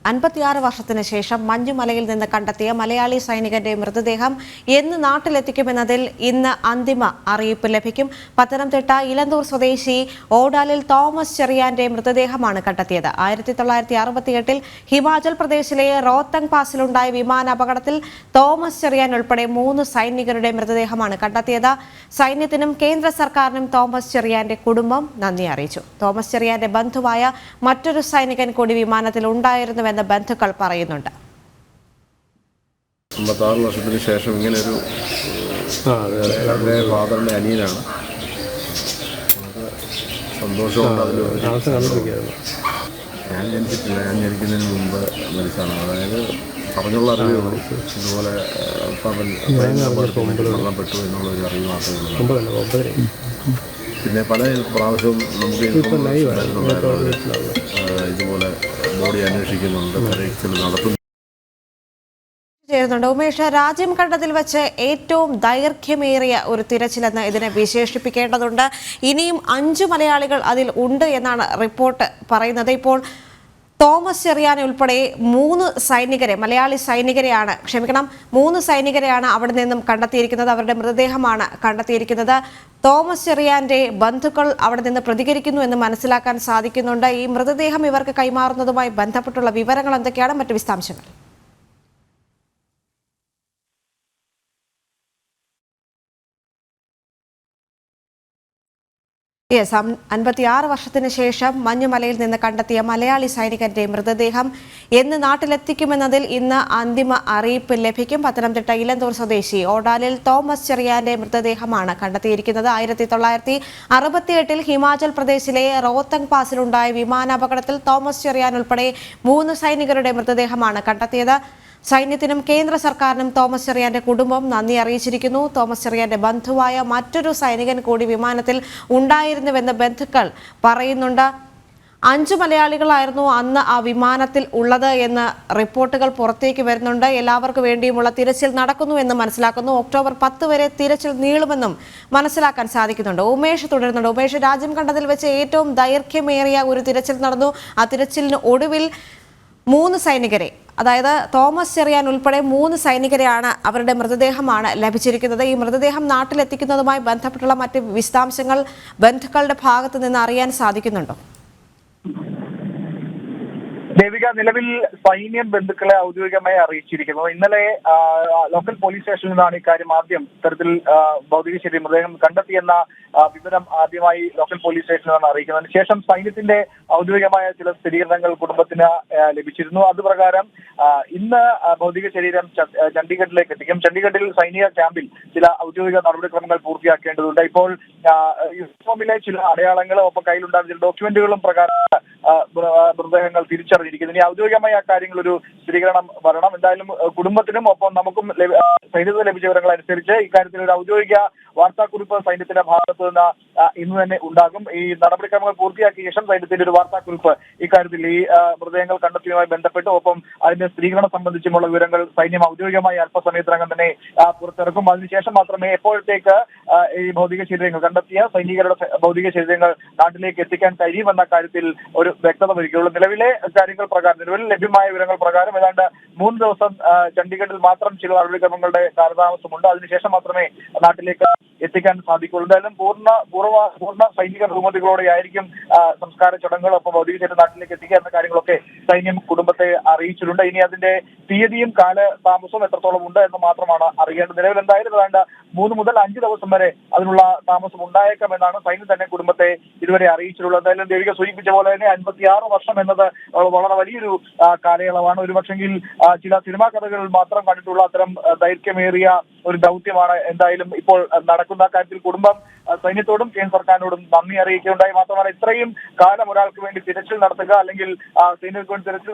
56 വർഷത്തിന് ശേഷം മഞ്ഞുമലയിൽ നിന്ന് കണ്ടെത്തിയ മലയാളി സൈനികന്റെ മൃതദേഹം എന്ന് നാട്ടിലെത്തിക്കുമെന്നതിൽ ഇന്ന് അന്തിമ അറിയിപ്പ് ലഭിക്കും. പത്തനംതിട്ട ഇലന്തൂർ സ്വദേശി ഓടാലിൽ തോമസ് ചെറിയാന്റെ മൃതദേഹമാണ് കണ്ടെത്തിയത്. 1968 ഹിമാചൽ പ്രദേശിലെ റോത്തങ് പാസിലുണ്ടായ വിമാനാപകടത്തിൽ തോമസ് ചെറിയാൻ ഉൾപ്പെടെ 3 സൈനികരുടെ മൃതദേഹമാണ് കണ്ടെത്തിയത്. സൈന്യത്തിനും കേന്ദ്ര സർക്കാരിനും തോമസ് ചെറിയാന്റെ കുടുംബം നന്ദി അറിയിച്ചു. തോമസ് ചെറിയാന്റെ ബന്ധുവായ മറ്റൊരു സൈനികൻ കൂടി വിമാനത്തിൽ ഉണ്ടായിരുന്നുവെന്ന് ബന്ധുക്കൾ പറയുന്നുണ്ട്. 56 വർഷത്തിന് ശേഷം ഇങ്ങനൊരു ഫാദറിൻ്റെ അനിയനാണ്. സന്തോഷമുണ്ട്. ഞാൻ ജനിച്ചിട്ടില്ല. ഞാൻ ജനിക്കുന്നതിന് മുമ്പ് മരിച്ചാണ്. അതായത് പറഞ്ഞുള്ള അറിവേ ഉള്ളൂ. ഇതുപോലെ മരണപ്പെട്ടു എന്നുള്ളൊരു അറിവ് മാത്രമേ ഉള്ളൂ. പിന്നെ പല പ്രാവശ്യവും നമുക്ക് ഇതുപോലെ ബോഡി അന്വേഷിക്കുന്നുണ്ട്, പരീക്ഷകൾ നടത്തുന്നു. ചേരുന്നുണ്ട് ഉമേഷ്. രാജ്യം കണ്ടതിൽ വെച്ച് ഏറ്റവും ദൈർഘ്യമേറിയ ഒരു തിരച്ചിലെന്ന് ഇതിനെ വിശേഷിപ്പിക്കേണ്ടതുണ്ട്. ഇനിയും 5 മലയാളികൾ അതിൽ ഉണ്ട് എന്നാണ് റിപ്പോർട്ട് പറയുന്നത്. ഇപ്പോൾ തോമസ് ചെറിയാൻ ഉൾപ്പെടെ 3 സൈനികരെ, മലയാളി സൈനികരെയാണ് 3 സൈനികരെയാണ് അവിടെ നിന്നും കണ്ടെത്തിയിരിക്കുന്നത്. അവരുടെ മൃതദേഹമാണ് കണ്ടെത്തിയിരിക്കുന്നത്. തോമസ് ചെറിയാന്റെ ബന്ധുക്കൾ അവിടെ നിന്ന് പ്രതികരിക്കുന്നു എന്ന് മനസ്സിലാക്കാൻ സാധിക്കുന്നുണ്ട്. ഈ മൃതദേഹം ഇവർക്ക് കൈമാറുന്നതുമായി ബന്ധപ്പെട്ടുള്ള വിവരങ്ങൾ എന്തൊക്കെയാണ്? മറ്റു വിശദാംശങ്ങൾ? യെസ്, 56 വർഷത്തിന് ശേഷം മഞ്ഞുമലയിൽ നിന്ന് കണ്ടെത്തിയ മലയാളി സൈനികന്റെ മൃതദേഹം എന്ന് നാട്ടിലെത്തിക്കുമെന്നതിൽ ഇന്ന് അന്തിമ അറിയിപ്പ് ലഭിക്കും. പത്തനംതിട്ട ഇലന്തൂർ സ്വദേശി ഓടാലിൽ തോമസ് ചെറിയാന്റെ മൃതദേഹമാണ് കണ്ടെത്തിയിരിക്കുന്നത്. 1968 ഹിമാചൽ പ്രദേശിലെ റോത്തങ് പാസിലുണ്ടായ വിമാനാപകടത്തിൽ തോമസ് ചെറിയാൻ ഉൾപ്പെടെ 3 സൈനികരുടെ മൃതദേഹമാണ് കണ്ടെത്തിയത്. സൈന്യത്തിനും കേന്ദ്ര സർക്കാരിനും തോമസ് ചെറിയാന്റെ കുടുംബം നന്ദി അറിയിച്ചിരിക്കുന്നു. തോമസ് ചെറിയാന്റെ ബന്ധുവായ മറ്റൊരു സൈനികൻ കൂടി വിമാനത്തിൽ ഉണ്ടായിരുന്നുവെന്ന് ബന്ധുക്കൾ പറയുന്നുണ്ട്. 5 മലയാളികളായിരുന്നു അന്ന് ആ വിമാനത്തിൽ ഉള്ളത് എന്ന് റിപ്പോർട്ടുകൾ പുറത്തേക്ക് വരുന്നുണ്ട്. എല്ലാവർക്കും വേണ്ടിയുമുള്ള തിരച്ചിൽ നടക്കുന്നു എന്ന് മനസ്സിലാക്കുന്നു. ഒക്ടോബർ 10 വരെ തിരച്ചിൽ നീളുമെന്നും മനസ്സിലാക്കാൻ സാധിക്കുന്നുണ്ട്. ഉമേഷ് തുടരുന്നുണ്ട്. ഉമേഷ്, രാജ്യം കണ്ടതിൽ വെച്ച് ഏറ്റവും ദൈർഘ്യമേറിയ ഒരു തിരച്ചിൽ നടന്നു. ആ തിരച്ചിലിന് ഒടുവിൽ 3 സൈനികരെ, അതായത് തോമസ് ചെറിയാൻ ഉൾപ്പെടെ 3 സൈനികരെയാണ്, അവരുടെ മൃതദേഹമാണ് ലഭിച്ചിരിക്കുന്നത്. ഈ മൃതദേഹം നാട്ടിലെത്തിക്കുന്നതുമായി ബന്ധപ്പെട്ടുള്ള മറ്റ് വിശദാംശങ്ങൾ ബന്ധുക്കളുടെ ഭാഗത്ത് നിന്ന് അറിയാൻ സാധിക്കുന്നുണ്ടോ? ദേവിക, നിലവിൽ സൈന്യം ബന്ധുക്കളെ ഔദ്യോഗികമായി അറിയിച്ചിരിക്കുന്നു. ഇന്നലെ ലോക്കൽ പോലീസ് സ്റ്റേഷനിൽ നിന്നാണ് ഇക്കാര്യം ആദ്യം ഇത്തരത്തിൽ ഭൗതിക ശരീര മൃതദേഹം കണ്ടെത്തിയെന്ന വിവരം ആദ്യമായി ലോക്കൽ പോലീസ് സ്റ്റേഷനിൽ നിന്നാണ് അറിയിക്കുന്നത്. അതിനുശേഷം സൈന്യത്തിന്റെ ഔദ്യോഗികമായ ചില സ്ഥിരീകരണങ്ങൾ കുടുംബത്തിന് ലഭിച്ചിരുന്നു. അതുപ്രകാരം ഇന്ന് ഭൗതിക ശരീരം ചണ്ഡീഗഡിലേക്ക് എത്തിക്കും. ചണ്ഡീഗഡിൽ സൈനിക ക്യാമ്പിൽ ചില ഔദ്യോഗിക നടപടിക്രമങ്ങൾ പൂർത്തിയാക്കേണ്ടതുണ്ട്. ഇപ്പോൾ യൂണിഫോമിലെ ചില അടയാളങ്ങളും ഒപ്പം കയ്യിലുണ്ടാകുന്ന ചില ഡോക്യുമെന്റുകളും പ്രകാരം മൃതദേഹങ്ങൾ തിരിച്ചറിഞ്ഞിരിക്കുന്നു. ഇനി ഔദ്യോഗികമായി ആ കാര്യങ്ങൾ ഒരു സ്ഥിരീകരണം വരണം. എന്തായാലും കുടുംബത്തിനും ഒപ്പം നമുക്കും സൈന്യത്തിന് ലഭിച്ച വിവരങ്ങൾ അനുസരിച്ച് ഇക്കാര്യത്തിൽ ഒരു ഔദ്യോഗിക വാർത്താക്കുറിപ്പ് സൈന്യത്തിന്റെ ഭാഗത്ത് നിന്ന് ഇന്ന് തന്നെ ഉണ്ടാകും. ഈ നടപടിക്രമങ്ങൾ പൂർത്തിയാക്കിയ ശേഷം സൈന്യത്തിന്റെ ഒരു വാർത്താക്കുറിപ്പ് ഇക്കാര്യത്തിൽ ഈ മൃതദേഹങ്ങൾ കണ്ടെത്തിയതുമായി ബന്ധപ്പെട്ട് ഒപ്പം അതിന്റെ സ്ഥിരീകരണം സംബന്ധിച്ചുമുള്ള വിവരങ്ങൾ സൈന്യം ഔദ്യോഗികമായി അല്പസമയത്തിനകം തന്നെ പുറത്തിറക്കും. അതിനുശേഷം മാത്രമേ എപ്പോഴത്തേക്ക് ഈ ഭൗതിക ശരീരങ്ങൾ കണ്ടെത്തിയ സൈനികരുടെ ഭൗതിക ശരീരങ്ങൾ നാട്ടിലേക്ക് എത്തിക്കാൻ കഴിയുമെന്ന കാര്യത്തിൽ ഒരു വ്യക്തത വരികയുള്ളൂ. നിലവിലെ കാര്യങ്ങൾ പ്രകാരം, നിലവിൽ ലഭ്യമായ വിവരങ്ങൾ പ്രകാരം ഏതാണ്ട് 3 ദിവസം ചണ്ഡീഗഡിൽ മാത്രം ചില നടപടിക്രമങ്ങളുടെ കാലതാമസമുണ്ട്. അതിനുശേഷം മാത്രമേ നാട്ടിലേക്ക് എത്തിക്കാൻ സാധിക്കുള്ളൂ. എന്തായാലും പൂർണ്ണ സൈനിക ബഹുമതികളോടെ ആയിരിക്കും സംസ്കാര ചടങ്ങുകൾ ഒപ്പം ഭൗതിക ശരീരം നാട്ടിലേക്ക് എത്തിക്കുക എന്ന കാര്യങ്ങളൊക്കെ സൈന്യം കുടുംബത്തെ അറിയിച്ചിട്ടുണ്ട്. ഇനി അതിന്റെ തീയതിയും കാലതാമസവും എത്രത്തോളം ഉണ്ട് എന്ന് മാത്രമാണ് അറിയേണ്ടത്. നിലവിൽ എന്തായാലും ഏതാണ്ട് 3 മുതൽ 5 ദിവസം വരെ അതിനുള്ള താമസം ഉണ്ടായേക്കാം എന്നാണ് സൈന്യം തന്നെ കുടുംബത്തെ ഇതുവരെ അറിയിച്ചിട്ടുള്ളത്. എന്തായാലും ദേവിക സൂചിപ്പിച്ച പോലെ തന്നെ 56 വർഷം എന്നത് വളരെ വലിയൊരു കാലയളവാണ്. ഒരുപക്ഷെങ്കിൽ ചില സിനിമാ കഥകളിൽ മാത്രം കണ്ടിട്ടുള്ള അത്തരം ദൈർഘ്യമേറിയ ഒരു ദൗത്യമാണ് എന്തായാലും ഇപ്പോൾ നടക്കുന്ന കാര്യത്തിൽ കുടുംബം സൈന്യത്തോടും കേന്ദ്ര സർക്കാരിനോടും നന്ദി അറിയിക്കുകയുണ്ടായി. മാത്രമല്ല, ഇത്രയും കാലം ഒരാൾക്ക് വേണ്ടി തിരച്ചിൽ നടത്തുക അല്ലെങ്കിൽ സൈന്യത്തിന് വേണ്ടി തിരച്ചിൽ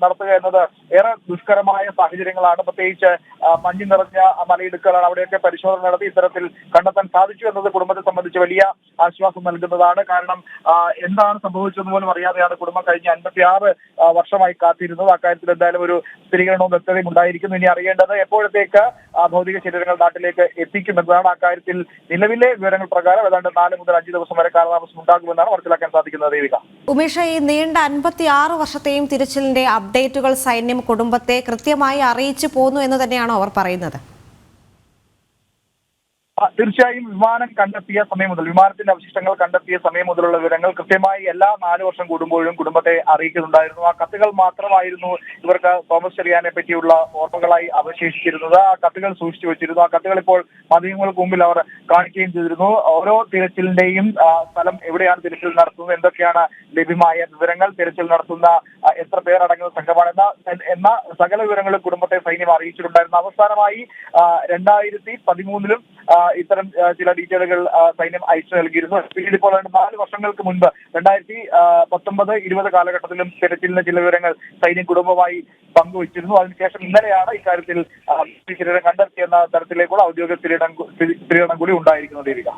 നടത്തുക എന്നത് ഏറെ ദുഷ്കരമായ സാഹചര്യങ്ങളാണ്. പ്രത്യേകിച്ച് മഞ്ഞ് നിറഞ്ഞ മലയിടുക്കുകളാണ്. അവിടെയൊക്കെ പരിശോധന നടത്തി ഇത്തരത്തിൽ കണ്ടെത്താൻ സാധിച്ചു എന്നത് കുടുംബത്തെ സംബന്ധിച്ച് വലിയ ആശ്വാസം നൽകുന്നതാണ്. കാരണം എന്താണ് സംഭവിച്ചതെന്ന് പോലും അറിയാതെയാണ് കുടുംബം കഴിഞ്ഞ 56 വർഷമായി കാത്തിരുന്നത്. അക്കാര്യത്തിൽ എന്തായാലും ഒരു സ്ഥിരീകരണവും വ്യക്തതയും ഉണ്ടായിരിക്കുന്നു. ഇനി അറിയേണ്ടത് എപ്പോഴത്തേക്ക് ഭൗതിക ശരീരങ്ങൾ നാട്ടിലേക്ക് എത്തിക്കുമെന്നതാണ്. അക്കാര്യത്തിൽ നിലവിലെ വിവരങ്ങൾ പ്രകാരം ഏതാണ്ട് 4 മുതൽ 5 ദിവസം വരെ കാലതാമസം ഉണ്ടാകുമെന്നാണ് മനസ്സിലാക്കാൻ സാധിക്കുന്നത്. ദേവിക, ഉമേഷ്, ഈ നീണ്ട 56 വർഷത്തെയും തിരച്ചിലിന്റെ അപ്ഡേറ്റുകൾ സൈന്യം കുടുംബത്തെ കൃത്യമായി അറിയിച്ചു പോന്നു എന്ന് തന്നെയാണോ അവർ പറയുന്നത്? തീർച്ചയായും വിമാനം കണ്ടെത്തിയ സമയം മുതൽ, വിമാനത്തിന്റെ അവശിഷ്ടങ്ങൾ കണ്ടെത്തിയ സമയം മുതലുള്ള വിവരങ്ങൾ കൃത്യമായി എല്ലാ 4 വർഷം കൂടുമ്പോഴും കുടുംബത്തെ അറിയിക്കുന്നുണ്ടായിരുന്നു. ആ കത്തുകൾ മാത്രമായിരുന്നു ഇവർക്ക് തോമസ് ചെറിയാനെ പറ്റിയുള്ള ഓർമ്മകളായി അവശേഷിച്ചിരുന്നത്. ആ കത്തുകൾ സൂക്ഷിച്ചു വെച്ചിരുന്നു. ആ കത്തുകൾ ഇപ്പോൾ മാധ്യമങ്ങൾക്ക് മുമ്പിൽ അവർ കാണിക്കുകയും ചെയ്തിരുന്നു. ഓരോ തിരച്ചിലിന്റെയും സ്ഥലം എവിടെയാണ് തിരച്ചിൽ നടത്തുന്നത്, എന്തൊക്കെയാണ് ലഭ്യമായ വിവരങ്ങൾ, തിരച്ചിൽ നടത്തുന്ന എത്ര പേരടങ്ങുന്ന സംഘമാണ് എന്ന സകല വിവരങ്ങളും കുടുംബത്തെ സൈന്യം അറിയിച്ചിട്ടുണ്ടായിരുന്നു. അവസാനമായി 2013 ഇത്തരം ചില ഡീറ്റെയിലുകൾ സൈന്യം അയച്ചു നൽകിയിരുന്നു. പിന്നീട് ഇപ്പോൾ 4 വർഷങ്ങൾക്ക് മുൻപ് 2019-20 കാലഘട്ടത്തിലും തിരച്ചിലിന്റെ ചില വിവരങ്ങൾ സൈന്യം കുടുംബമായി പങ്കുവച്ചിരുന്നു. അതിനുശേഷം ഇന്നലെയാണ് ഇക്കാര്യത്തിൽ ശരീരം കണ്ടെത്തിയെന്ന തരത്തിലേക്കുള്ള ഔദ്യോഗിക സ്ഥിരീകരണം കൂടി ഉണ്ടായിരിക്കുന്നത്. ദേവിക.